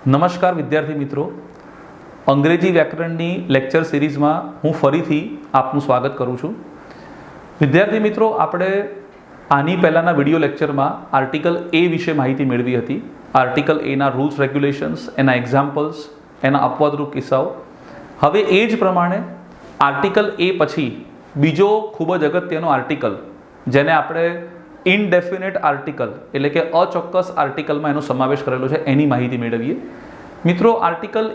નમસ્કાર વિદ્યાર્થી મિત્રો, અંગ્રેજી વ્યાકરણની લેક્ચર સિરીઝમાં હું ફરીથી આપનું સ્વાગત કરું છું. વિદ્યાર્થી મિત્રો, આપણે આની પહેલાંના વિડીયો લેક્ચરમાં આર્ટિકલ એ વિશે માહિતી મેળવી હતી. આર્ટિકલ એના રૂલ્સ રેગ્યુલેશન્સ, એના એક્ઝામ્પલ્સ, એના અપવાદરૂપ કિસ્સાઓ. હવે એ જ પ્રમાણે આર્ટિકલ એ પછી બીજો ખૂબ જ અગત્યનો આર્ટિકલ, જેને આપણે ઇનડેફિનેટ આર્ટિકલ એટલે કે અચોક્કસ આર્ટિકલમાં એનો સમાવેશ કરેલો છે, એની માહિતી મેળવીએ. મિત્રો, આર્ટિકલ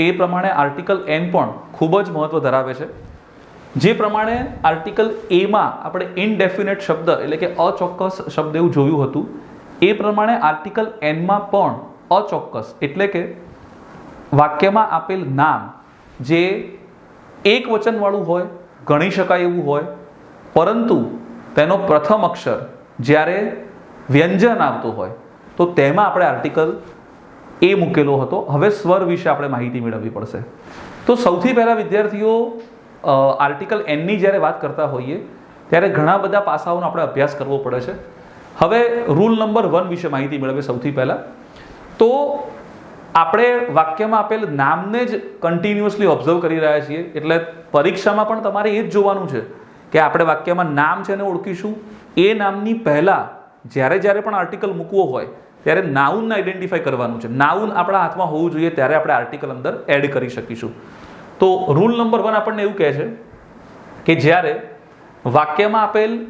એ પ્રમાણે આર્ટિકલ એન પણ ખૂબ જ મહત્વ ધરાવે છે. જે પ્રમાણે આર્ટિકલ એમાં આપણે ઇનડેફિનેટ શબ્દ એટલે કે અચોક્કસ શબ્દ એવું જોયું હતું, એ પ્રમાણે આર્ટિકલ એનમાં પણ અચોક્કસ એટલે કે વાક્યમાં આપેલ નામ જે એક વચનવાળું હોય, ગણી શકાય એવું હોય, પરંતુ તેનો પ્રથમ અક્ષર જ્યારે વ્યંજન આવતો હોય તો તેમાં આપણે આર્ટિકલ એ મૂકેલો હતો. હવે સ્વર વિશે આપણે માહિતી મેળવવી પડશે. તો સૌથી પહેલાં વિદ્યાર્થીઓ, આર્ટિકલ એનની જ્યારે વાત કરતા હોઈએ ત્યારે ઘણા બધા પાસાઓનો આપણે અભ્યાસ કરવો પડે છે. હવે રૂલ નંબર 1 વિશે માહિતી મેળવીએ. સૌથી પહેલાં તો આપણે વાક્યમાં આપેલ નામને જ કન્ટિન્યુઅસલી ઓબ્ઝર્વ કરી રહ્યા છીએ, એટલે પરીક્ષામાં પણ તમારે એ જ જોવાનું છે કે આપણે વાક્યમાં નામ છે એને ઓળખીશું. એ નામની પહેલાં જ્યારે પણ આર્ટિકલ મૂકવો હોય ત્યારે નાઉનને આઈડેન્ટિફાઈ કરવાનું છે. નાઉન આપણા હાથમાં હોવું જોઈએ, ત્યારે આપણે આર્ટિકલ અંદર એડ કરી શકીશું. તો રૂલ નંબર 1 આપણને એવું કહે છે કે જ્યારે વાક્યમાં આપેલ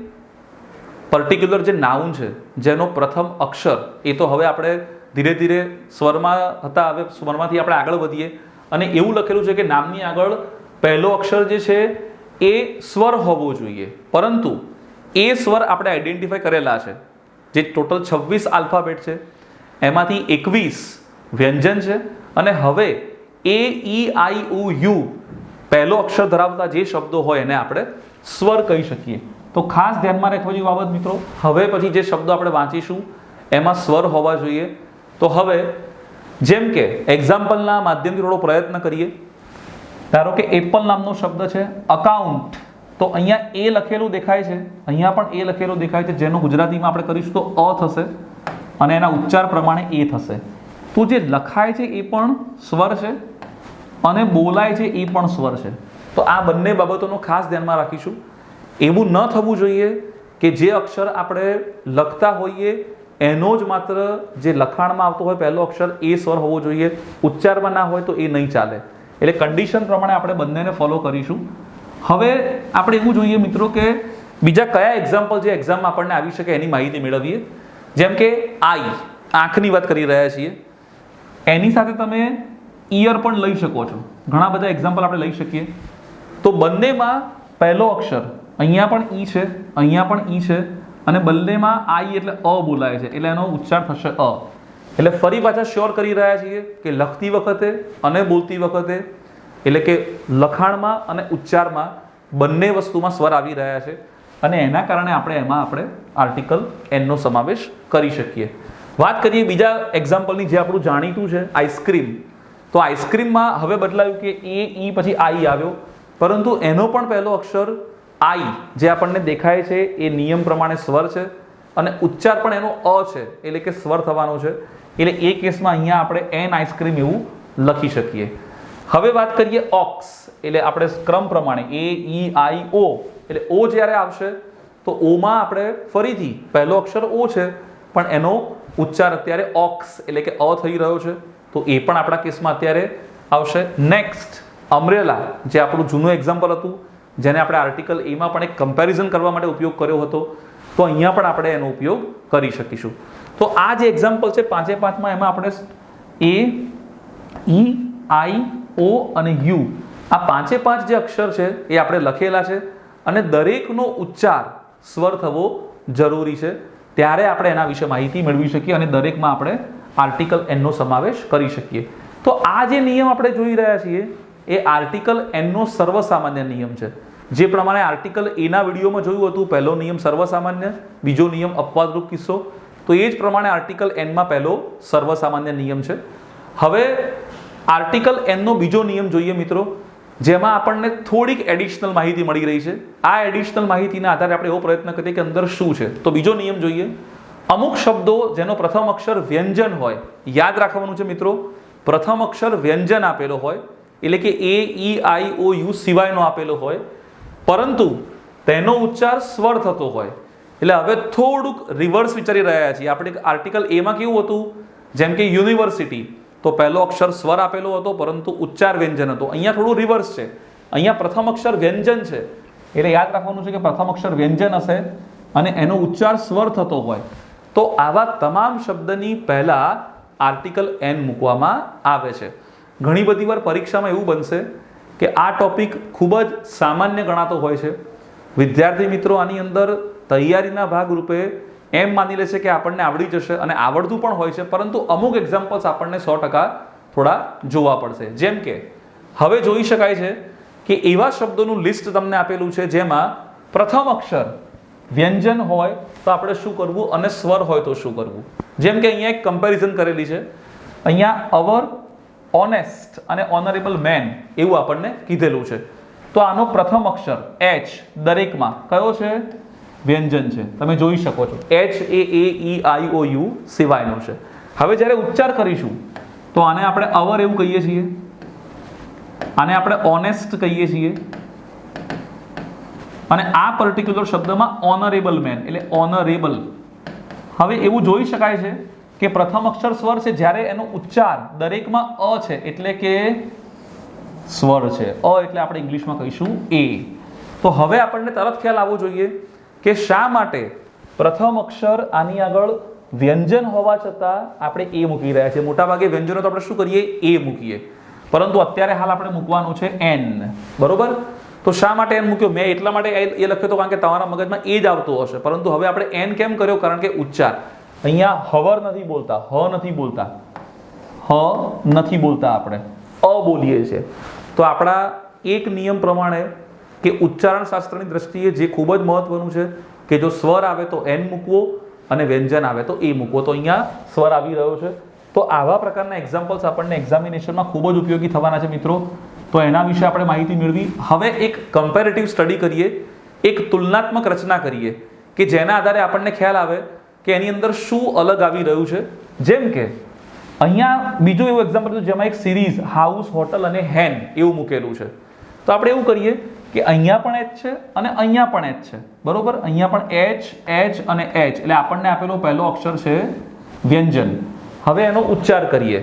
પર્ટિક્યુલર જે નાઉન છે જેનો પ્રથમ અક્ષર, એ તો હવે આપણે ધીરે ધીરે સ્વરમાં હતા, હવે સ્વરમાંથી આપણે આગળ વધીએ અને એવું લખેલું છે કે નામની આગળ પહેલો અક્ષર જે છે એ સ્વર હોવો જોઈએ, પરંતુ એ સ્વર આપણે આઈડેન્ટિફાઈ કરેલા છે. જે ટોટલ 26 આલ્ફાબેટ છે એમાંથી 21 વ્યંજન છે અને હવે એ, ઈ, આઈ, ઉ, યુ પહેલો અક્ષર ધરાવતા જે શબ્દો હોય એને આપણે સ્વર કહી શકીએ. તો ખાસ ધ્યાનમાં રાખવા જેવી બાબત મિત્રો, હવે પછી જે શબ્દો આપણે વાંચીશું એમાં સ્વર હોવા જોઈએ. તો હવે જેમ કે એક્ઝામ્પલના માધ્યમથી થોડો પ્રયત્ન કરીએ. ધારો કે એપલ નામનો શબ્દ છે અકાઉન્ટ, તો અહીંયા એ લખેલું દેખાય છે, અહીંયા પણ એ લખેલું દેખાય છે, જેનું ગુજરાતીમાં આપણે કરીશું તો અ થશે અને એના ઉચ્ચાર પ્રમાણે એ થશે. તો જે લખાય છે એ પણ સ્વર છે અને બોલાય છે એ પણ સ્વર છે. તો આ બંને બાબતોનો ખાસ ધ્યાનમાં રાખીશું. એવું ન થવું જોઈએ કે જે અક્ષર આપણે લખતા હોઈએ એનો જ માત્ર જે લખાણમાં આવતો હોય પહેલો અક્ષર એ સ્વર હોવો જોઈએ, ઉચ્ચારમાં ના હોય તો એ નહીં ચાલે. એટલે કન્ડિશન પ્રમાણે આપણે બંનેને ફોલો કરીશું. હવે આપણે એવું જોઈએ મિત્રો કે બીજા કયા એક્ઝામ્પલ જે એક્ઝામમાં આપણને આવી શકે એની માહિતી મેળવીએ. જેમ કે આઈ, આંખની વાત કરી રહ્યા છીએ, એની સાથે તમે ઈયર પણ લઈ શકો છો. ઘણા બધા એક્ઝામ્પલ આપણે લઈ શકીએ. તો બંનેમાં પહેલો અક્ષર અહીંયા પણ ઈ છે, અહીંયા પણ ઈ છે અને બંનેમાં આઈ એટલે અ બોલાય છે, એટલે એનો ઉચ્ચાર થશે અ. એટલે ફરી પાછા શ્યોર કરી રહ્યા છીએ કે લખતી વખતે અને બોલતી વખતે એટલે કે લખાણમાં અને ઉચ્ચારમાં બંને વસ્તુમાં સ્વર આવી રહ્યા છે અને એના કારણે એમાં આપણે આર્ટિકલ એનનો સમાવેશ કરી શકીએ. વાત કરીએ બીજા એક્ઝામ્પલની જે આપણું જાણીતું છે આઈસ્ક્રીમ. તો આઈસ્ક્રીમમાં હવે બદલાયું કે એ, ઈ પછી આઈ આવ્યો, પરંતુ એનો પણ પહેલો અક્ષર આઈ જે આપણને દેખાય છે એ નિયમ પ્રમાણે સ્વર છે અને ઉચ્ચાર પણ એનો અ છે, એટલે કે સ્વર થવાનો છે. એટલે એ કેસમાં અહીંયા આપણે એન આઈસ્ક્રીમ એવું લખી શકીએ. હવે વાત કરીએ ઓક્સ, એટલે આપણે ક્રમ પ્રમાણે એ, ઈ, આઈ, ઓ, એટલે ઓ જ્યારે આવશે તો ઓમાં આપણે ફરીથી પહેલો અક્ષર ઓ છે પણ એનો ઉચ્ચાર અત્યારે ઓક્સ એટલે કે અ થઈ રહ્યો છે, તો એ પણ આપણા કેસમાં અત્યારે આવશે. નેક્સ્ટ અમ્બ્રેલા, જે આપણું જૂનું એક્ઝામ્પલ હતું, જેને આપણે આર્ટિકલ એમાં પણ એક કમ્પેરિઝન કરવા માટે ઉપયોગ કર્યો હતો, તો અહીંયા પણ આપણે એનો ઉપયોગ કરી શકીશું. તો આ જે એક્ઝામ્પલ છે 5-5માં, એમાં આપણે એ, ઈ, આઈ, ઓ અને યુ આ 5 જે અક્ષર છે એ આપણે લખેલા છે અને દરેકનો ઉચ્ચાર સ્વર થવો જરૂરી છે, ત્યારે આપણે એના વિશે માહિતી મેળવી શકીએ અને દરેકમાં આપણે આર્ટિકલ એનનો સમાવેશ કરી શકીએ. તો આ જે નિયમ આપણે જોઈ રહ્યા છીએ એ આર્ટિકલ એનનો સર્વસામાન્ય નિયમ છે. જે પ્રમાણે આર્ટિકલ એના વિડીયોમાં જોયું હતું, પહેલો નિયમ સર્વસામાન્ય, બીજો નિયમ અપવાદરૂપ કિસ્સો, તો એ જ પ્રમાણે આર્ટિકલ એનમાં પહેલો સર્વસામાન્ય નિયમ છે. હવે આર્ટિકલ એનનો બીજો નિયમ જોઈએ મિત્રો, જેમાં આપણને થોડીક એડિશનલ માહિતી મળી રહી છે. આ એડિશનલ માહિતીના આધારે આપણે એવો પ્રયત્ન કરીએ કે અંદર શું છે. તો બીજો નિયમ જોઈએ, અમુક શબ્દો જેનો પ્રથમ અક્ષર વ્યંજન હોય, યાદ રાખવાનું છે મિત્રો, પ્રથમ અક્ષર વ્યંજન આપેલો હોય એટલે કે એ ઈ આઈ ઓ યુ સિવાયનો આપેલો હોય, પરંતુ તેનો ઉચ્ચાર સ્વર થતો હોય. એટલે હવે થોડુંક રિવર્સ વિચારી રહ્યા છીએ આપણે. આર્ટિકલ એમાં કેવું હતું, જેમ કે યુનિવર્સિટી, તો પહેલો અક્ષર સ્વર આપેલો હતો પરંતુ ઉચ્ચાર વ્યંજન હતો. અહીંયા થોડું રિવર્સ છે, અહીંયા પ્રથમ અક્ષર વ્યંજન છે એટલે યાદ રાખવાનું છે કે પ્રથમ અક્ષર વ્યંજન હશે અને એનો ઉચ્ચાર સ્વર થતો હોય. તો આવા તમામ શબ્દની પહેલા આર્ટિકલ એન મૂકવામાં આવે છે. ઘણી બધી વાર પરીક્ષામાં એવું બનશે કે આ ટોપિક ખૂબ જ સામાન્ય ગણાતો હોય છે. વિદ્યાર્થી મિત્રો આની અંદર તૈયારીના ભાગરૂપે એમ માની લે છે કે આપણને આવડી જશે અને આવડતું પણ હોય છે, પરંતુ અમુક એક્ઝામ્પલ્સ આપણને 100% થોડા જોવા પડશે. જેમ કે હવે જોઈ શકાય છે કે એવા શબ્દોનું લિસ્ટ તમને આપેલું છે જેમાં પ્રથમ અક્ષર વ્યંજન હોય તો આપણે શું કરવું અને સ્વર હોય તો શું કરવું. જેમ કે અહીંયા એક કમ્પેરિઝન કરેલી છે. અહીંયા અવર ઓનેસ્ટ અને ઓનરેબલ મેન એવું આપણને કીધેલું છે. તો આનો પ્રથમ અક્ષર એચ દરેકમાં કયો છે? વ્યંજન છે. તમે જોઈ શકો છો H A E I O you સિવાયનો છે. હવે જ્યારે ઉચ્ચાર કરીશું તો આને આપણે અવર એવું કહીએ છીએ, આને આપણે ઓનેસ્ટ કહીએ છીએ, અને આ પર્ટિક્યુલર શબ્દમાં ઓનરેબલ મેન એટલે ઓનરેબલ. હવે એવું જોઈ શકાય છે કે પ્રથમ અક્ષર સ્વર છે, જ્યારે એનો ઉચ્ચાર દરેકમાં અ છે એટલે કે સ્વર છે. અ એટલે આપણે ઇંગ્લિશમાં કહીશું એ. તો હવે આપણને તરત ખ્યાલ આવવો જોઈએ કે શા માટે પ્રથમ અક્ષર આની આગળ વ્યંજન હોવા છતાં આપણે એ મૂકી રહ્યા છીએ. મોટાભાગે વ્યંજનો તો આપણે શું કરીએ? એ મૂકીએ, પરંતુ અત્યારે હાલ આપણે મૂકવાનું છે એન. બરોબર? તો શા માટે એન મૂક્યો? મેં એટલા માટે એ લખ્યો તો કારણ કે તમારા મગજમાં એ જ આવતું હશે, પરંતુ હવે આપણે એન કેમ કર્યો? કારણ કે ઉચ્ચાર અહીંયા હવર નથી બોલતા, હ નથી બોલતા, હ નથી બોલતા, આપણે અ બોલીએ છીએ. તો આપણા એક નિયમ પ્રમાણે કે ઉચ્ચારણ શાસ્ત્રની દ્રષ્ટિએ જે ખૂબ જ મહત્વનું છે કે જો સ્વર આવે તો એન મૂકવો અને વ્યંજન આવે તો એ મૂકવો. તો અહીંયા સ્વર આવી રહ્યો છે. તો આવા પ્રકારના એક્ઝામ્પલ્સ આપણને એક્ઝામિનેશનમાં ખૂબ જ ઉપયોગી થવાના છે મિત્રો. તો એના વિશે આપણે માહિતી મેળવી. હવે એક કમ્પેરેટિવ સ્ટડી કરીએ, એક તુલનાત્મક રચના કરીએ કે જેના આધારે આપણને ખ્યાલ આવે કે એની અંદર શું અલગ આવી રહ્યું છે. જેમ કે અહીંયા બીજું એવું એક્ઝામ્પલ હતું જેમાં એક સિરીઝ હાઉસ, હોટલ અને હેન એવું મૂકેલું છે. તો આપણે એવું કરીએ કે અહીંયા પણ એચ છે અને અહીંયા પણ એચ છે. બરોબર? અહીંયા પણ એચ અને એચ એટલે આપણને આપેલો પહેલો અક્ષર છે વ્યંજન. હવે એનો ઉચ્ચાર કરીએ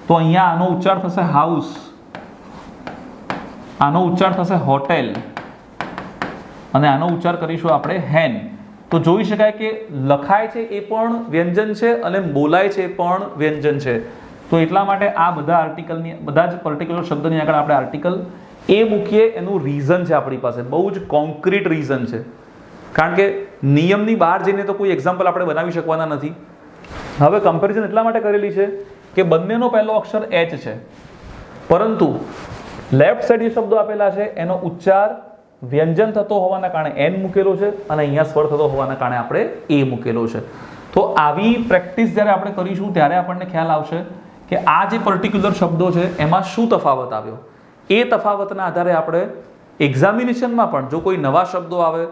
તો અહીંયા આનો ઉચ્ચાર થશે હાઉસ, આનો ઉચ્ચાર થશે હોટેલ અને આનો ઉચ્ચાર કરીશું આપણે હેન. તો જોઈ શકાય કે લખાય છે એ પણ વ્યંજન છે અને બોલાય છે એ પણ વ્યંજન છે. તો એટલા માટે આ બધા આર્ટિકલની, બધા જ પર્ટિક્યુલર શબ્દની આગળ આપણે આર્ટિકલ એ મૂકીએ. એનું રીઝન છે આપણી પાસે, બહુ જ કોન્ક્રીટ રીઝન છે, કારણ કે નિયમની બહાર જઈને તો કોઈ એક્ઝામ્પલ આપણે બનાવી શકવાના નથી. હવે કમ્પેરિઝન એટલા માટે કરેલી છે કે બંનેનો પહેલો અક્ષર એચ છે, પરંતુ લેફ્ટ સાઈડ જે શબ્દો આપેલા છે એનો ઉચ્ચાર વ્યંજન થતો હોવાના કારણે એન મૂકેલો છે અને અહીંયા સ્વર થતો હોવાના કારણે આપણે એ મૂકેલો છે. તો આવી પ્રેક્ટિસ જ્યારે આપણે કરીશું ત્યારે આપણને ખ્યાલ આવશે કે આ જે પર્ટિક્યુલર શબ્દો છે એમાં શું તફાવત આવ્યો. એ તફાવતના આધારે આપણે એક્ઝામિનેશનમાં પણ જો કોઈ નવા શબ્દો આવે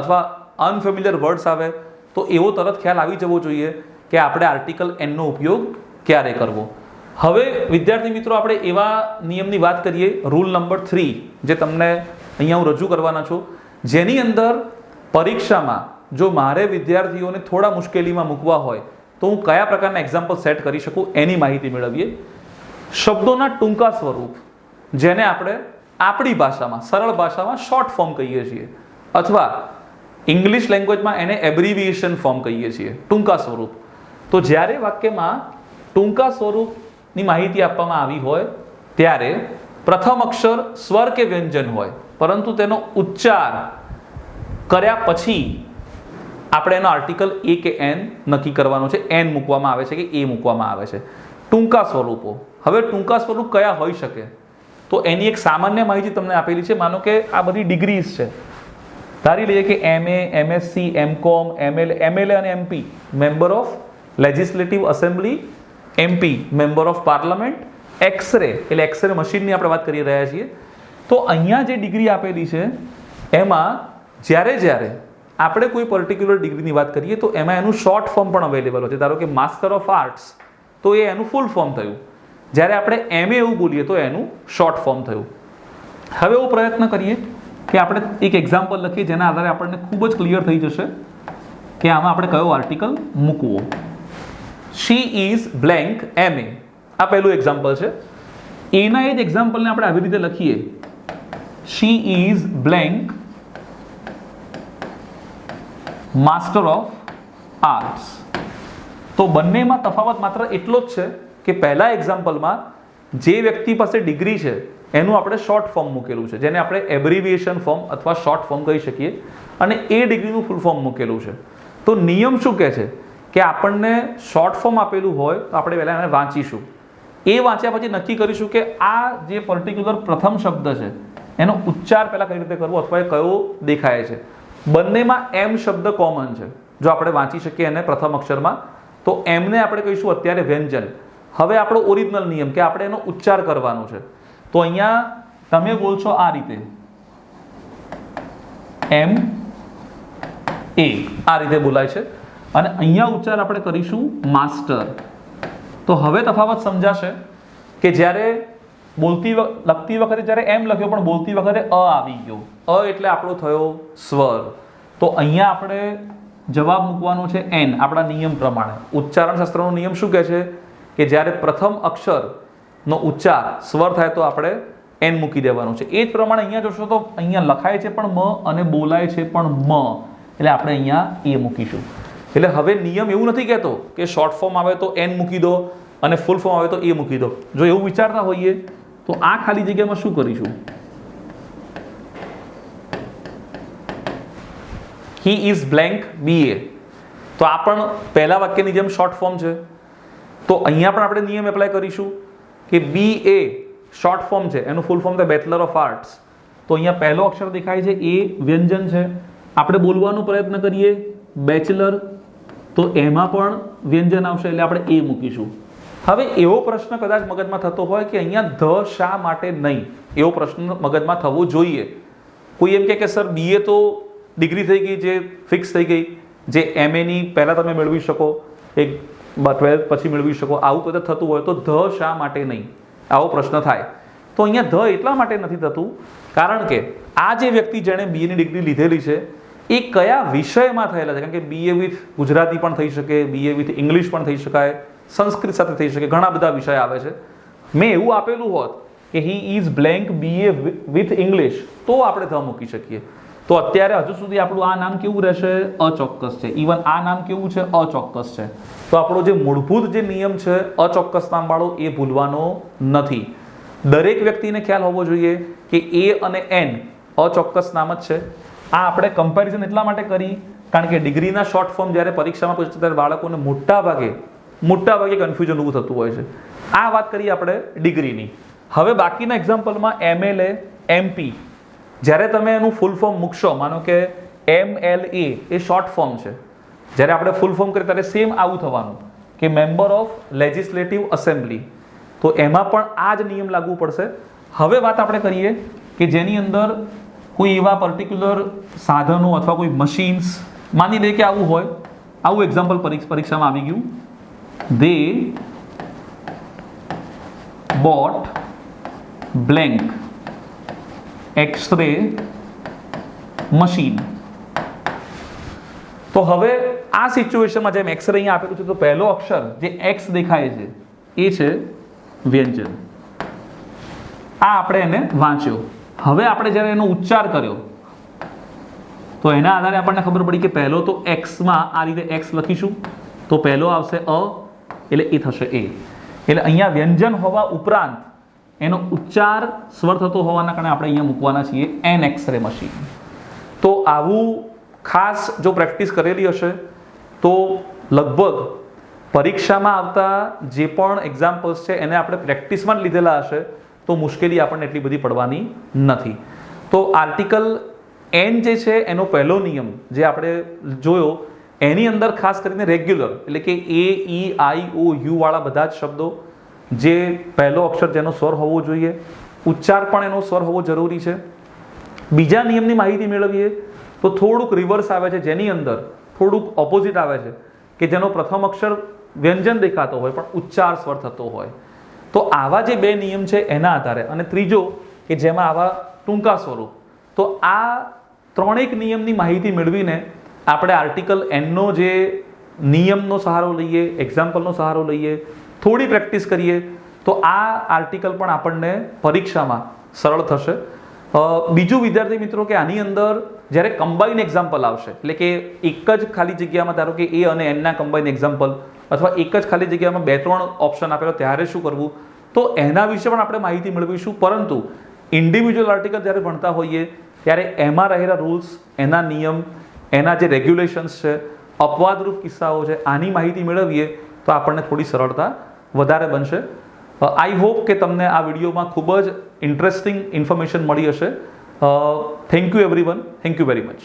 અથવા અનફેમિલિયર વર્ડ્સ આવે તો એવો તરત ખ્યાલ આવી જવો જોઈએ કે આપણે આર્ટિકલ એનનો ઉપયોગ ક્યારે કરવો. હવે વિદ્યાર્થી મિત્રો આપણે એવા નિયમની વાત કરીએ, રૂલ નંબર 3 જે તમને અહીંયા હું રજૂ કરવાના છું, જેની અંદર પરીક્ષામાં જો મારે વિદ્યાર્થીઓને થોડા મુશ્કેલીમાં મૂકવા હોય તો હું કયા પ્રકારના એક્ઝામ્પલ સેટ કરી શકું એની માહિતી મેળવીએ. શબ્દોના ટૂંકા સ્વરૂપ, જેને આપણે આપણી ભાષામાં, સરળ ભાષામાં શોર્ટ ફોર્મ કહીએ છીએ, અથવા ઇંગ્લિશ લેંગ્વેજમાં એને એબ્રિવિએશન ફોર્મ કહીએ છીએ, ટૂંકા સ્વરૂપ. તો જ્યારે વાક્યમાં ટૂંકા સ્વરૂપની માહિતી આપવામાં આવી હોય ત્યારે પ્રથમ અક્ષર સ્વર કે વ્યંજન હોય, પરંતુ તેનો ઉચ્ચાર કર્યા પછી આપણે એનો આર્ટિકલ એ કે એન નક્કી કરવાનો છે. એન મૂકવામાં આવે છે કે એ મૂકવામાં આવે છે. ટૂંકા સ્વરૂપો. હવે ટૂંકા સ્વરૂપ કયા હોઈ શકે? તો એની એક સામાન્ય માહિતી તમને આપેલી છે. માનો કે આ બધી ડિગ્રીઝ છે. ધારી લઈએ કે MA, MSc, MCom, MLA અને MP member of legislative assembly, MP member of parliament, X ray એટલે એક્સરે મશીનની આપણે વાત કરી રહ્યા છીએ. તો અહીંયા જે ડિગ્રી આપેલી છે એમાં જ્યારે જ્યારે આપણે કોઈ પર્ટિક્યુલર ડિગ્રીની વાત કરીએ તો એમાં એનું શોર્ટ ફોર્મ પણ અવેલેબલ હોય છે. ધારો કે માસ્ટર ઓફ આર્ટ્સ તો એ એનું ફૂલ ફોર્મ થયું. જ્યારે આપણે MA એવું બોલીએ તો એનું શોર્ટ ફોર્મ થયું. હવે એવો પ્રયત્ન કરીએ કે આપણે એક એક્ઝામ્પલ લખીએ જેના આધારે આપણને ખૂબ જ ક્લિયર થઈ જશે કે આમાં આપણે કયો આર્ટિકલ મૂકવો. શી ઇઝ બ્લેન્ક MA, આ પહેલું એક્ઝામ્પલ છે. એના એ જ એક્ઝામ્પલને આપણે આવી રીતે લખીએ, she is blank master of arts. તો બંનેમાં તફાવત માત્ર એટલો જ છે કે પહેલા એક્ઝામ્પલમાં જે વ્યક્તિ પાસે ડિગ્રી છે એનું આપણે શોર્ટ ફોર્મ મૂકેલું છે, જેને આપણે એબ્રિવિએશન ફોર્મ અથવા શોર્ટ ફોર્મ કહી શકીએ, અને એ ડિગ્રીનું ફૂલ ફોર્મ મૂકેલું છે. તો નિયમ શું કહે છે કે આપણને શોર્ટ ફોર્મ આપેલું હોય તો આપણે પહેલાં એને વાંચીશું. એ વાંચ્યા પછી નક્કી કરીશું કે આ જે પર્ટિક્યુલર પ્રથમ શબ્દ છે એનો ઉચ્ચાર પહેલાં કઈ રીતે કરવો અથવા એ કયો દેખાય છે. બંનેમાં M શબ્દ કોમન છે. જો આપણે વાંચી શકીએ એને પ્રથમ અક્ષરમાં તો એમને આપણે કહીશું અત્યારે વ્યંજન. હવે આપણો ઓરિજિનલ નિયમ કે આપણે એનો ઉચ્ચાર કરવાનો છે. તો અહીંયા તમે બોલશો આ રીતે MA, આ રીતે બોલાય છે, અને અહીંયા ઉચ્ચાર આપણે કરીશું માસ્ટર. તો હવે તફાવત સમજાશે કે જ્યારે લખતી વખતે જ્યારે M લખ્યો પણ બોલતી વખતે અ આવી ગયો. અ એટલે આપણો થયો સ્વર. તો અહીંયા આપણે જવાબ મૂકવાનો છે N, આપણા નિયમ પ્રમાણે. ઉચ્ચારણ શાસ્ત્રનો નિયમ શું કહે છે કે જ્યારે પ્રથમ અક્ષરનો ઉચ્ચાર સ્વર થાય તો આપણે N મૂકી દેવાનું છે. એ જ પ્રમાણે અહીંયા જોશો તો અહીંયા લખાય છે પણ મ અને બોલાય છે પણ મ, એટલે આપણે અહીંયા એ મૂકીશું. એટલે હવે નિયમ એવું નથી કહેતો કે શોર્ટ ફોર્મ આવે તો N મૂકી દો અને ફૂલ ફોર્મ આવે તો એ મૂકી દો. જો એવું વિચારતા હોઈએ તો આ ખાલી જગ્યામાં શું કરીશું, he is blank BA. તો આ પણ પહેલા વાક્યની જેમ શોર્ટ ફોર્મ છે. તો અહીંયા પણ આપણે નિયમ એપ્લાય કરીશું કે BA શોર્ટ ફોર્મ છે, એનું ફૂલ ફોર્મ છે બેચલર ઓફ આર્ટ્સ. તો અહીંયા પહેલો અક્ષર દેખાય છે એ વ્યંજન છે. આપણે બોલવાનો પ્રયત્ન કરીએ બેચલર, તો એમાં પણ વ્યંજન આવશે એટલે આપણે એ મૂકીશું. હવે એવો પ્રશ્ન કદાચ મગજમાં થતો હોય કે અહીંયા ધ શા માટે નહીં, એવો પ્રશ્ન મગજમાં થવો જોઈએ. કોઈ એમ કે સર BA તો ડિગ્રી થઈ ગઈ, જે ફિક્સ થઈ ગઈ, જે MA ની પહેલાં તમે મેળવી શકો, એક 12th પછી મેળવી શકો, આવું કદાચ થતું હોય તો ધ શા માટે નહીં, આવો પ્રશ્ન થાય. તો અહીંયા ધ એટલા માટે નથી થતું કારણ કે આ જે વ્યક્તિ જેણે BA ની ડિગ્રી લીધેલી છે એ કયા વિષયમાં થયેલા છે. કારણ કે BA વિથ ગુજરાતી પણ થઈ શકે, BA વિથ ઇંગ્લિશ પણ થઈ શકાય, સંસ્કૃત સાથે થઈ શકે, ઘણા બધા વિષય આવે છે. મેં એવું આપેલું હોત કે he is blank BA with English તો આપણે ધ મૂકી શકીએ. તો અત્યારે હજુ સુધી આપણું આ નામ કેવું રહેશે, અચોક્કસ છે. ઇવન આ નામ કેવું છે, અચોક્કસ છે. તો આપણો જે મૂળભૂત જે નિયમ છે અચોક્કસ નામવાળો એ ભૂલવાનો નથી. દરેક વ્યક્તિને ખ્યાલ હોવો જોઈએ કે A અને N અચોક્કસ નામ જ છે. આ આપણે કમ્પેરિઝન એટલા માટે કરી કારણ કે ડિગ્રીના શોર્ટ ફોર્મ જ્યારે પરીક્ષામાં પૂછે ત્યારે બાળકોને મોટા ભાગે કન્ફ્યુઝન ઊભું થતું હોય છે. આ વાત કરીએ આપણે ડિગ્રીની. હવે બાકીના એક્ઝામ્પલમાં MLA, MP, જ્યારે તમે એનું ફૂલ ફોર્મ મૂકશો, માનો કે MLA એ શોર્ટ ફોર્મ છે, જ્યારે આપણે ફૂલ ફોર્મ કરીએ ત્યારે સેમ આવું થવાનું કે મેમ્બર ઓફ લેજિસ્લેટિવ એસેમ્બલી. તો એમાં પણ આ જ નિયમ લાગુ પડશે. હવે વાત આપણે કરીએ કે જેની અંદર કોઈ એવા પર્ટિક્યુલર સાધનો અથવા કોઈ મશીન્સ, માની લે કે આવું હોય, આવું એક્ઝામ્પલ પરીક્ષામાં આવી ગયું, they bought blank X-ray machine. તો હવે આ સિચ્યુએશનમાં જેમ એક્સરે અહીંયા આપેલું છે તો પહેલો અક્ષર જે X દેખાય છે એ છે વ્યંજન. આ આપણે એને વાંચ્યો. હવે આપણે જ્યારે એનો ઉચ્ચાર કર્યો તો એના આધારે આપણને ખબર પડી કે પહેલો તો X-માં આ રીતે X લખીશું તો પહેલો આવશે અ એટલે એ થશે એ. એટલે અહીંયા વ્યંજન હોવા ઉપરાંત એનો ઉચ્ચાર સ્વર થતો હોવાના કારણે આપણે અહીંયા મૂકવાના છીએ એન એક્સરે મશીન. તો આવું ખાસ જો પ્રેક્ટિસ કરેલી હશે તો લગભગ પરીક્ષામાં આવતા જે પણ એક્ઝામ્પલ્સ છે એને આપણે પ્રેક્ટિસમાં જ લીધેલા હશે તો મુશ્કેલી આપણને એટલી બધી પડવાની નથી. તો આર્ટિકલ N જે છે એનો પહેલો નિયમ જે આપણે જોયો એની અંદર ખાસ કરીને રેગ્યુલર એટલે કે A, E, I, O, U વાળા બધા જ શબ્દો, જે પહેલો અક્ષર જેનો સ્વર હોવો જોઈએ, ઉચ્ચાર પણ એનો સ્વર હોવો જરૂરી છે. બીજા નિયમની માહિતી મેળવીએ તો થોડુંક રિવર્સ આવે છે, જેની અંદર થોડુંક ઓપોઝિટ આવે છે કે જેનો પ્રથમ અક્ષર વ્યંજન દેખાતો હોય પણ ઉચ્ચાર સ્વર થતો હોય. તો આવા જે બે નિયમ છે એના આધારે, અને ત્રીજો કે જેમાં આવા ટૂંકા સ્વરો, તો આ ત્રણેક નિયમની માહિતી મેળવીને આપણે આર્ટિકલ એનનો જે નિયમનો સહારો લઈએ, એક્ઝામ્પલનો સહારો લઈએ, થોડી પ્રેક્ટિસ કરીએ તો આ આર્ટિકલ પણ આપણને પરીક્ષામાં સરળ થશે. બીજું વિદ્યાર્થી મિત્રો કે આની અંદર જ્યારે કમ્બાઈન એક્ઝામ્પલ આવશે, એટલે કે એક જ ખાલી જગ્યામાં ધારો કે એ અને એનના કમ્બાઈન એક્ઝામ્પલ, અથવા એક જ ખાલી જગ્યામાં 2-3 ઓપ્શન આપેલો ત્યારે શું કરવું, તો એના વિશે પણ આપણે માહિતી મેળવીશું. પરંતુ ઇન્ડિવિજ્યુઅલ આર્ટિકલ જ્યારે ભણતા હોઈએ ત્યારે એમાં રહેલા રૂલ્સ, એના નિયમ, એના જે રેગ્યુલેશન્સ છે, અપવાદરૂપ કિસ્સાઓ છે, આની માહિતી મેળવીએ તો આપણને થોડી સરળતા વધારે બનશે. આઈ હોપ કે તમને આ વિડીયોમાં ખૂબ જ ઇન્ટરેસ્ટિંગ ઇન્ફોર્મેશન મળી હશે. Thank you everyone. Thank you very much.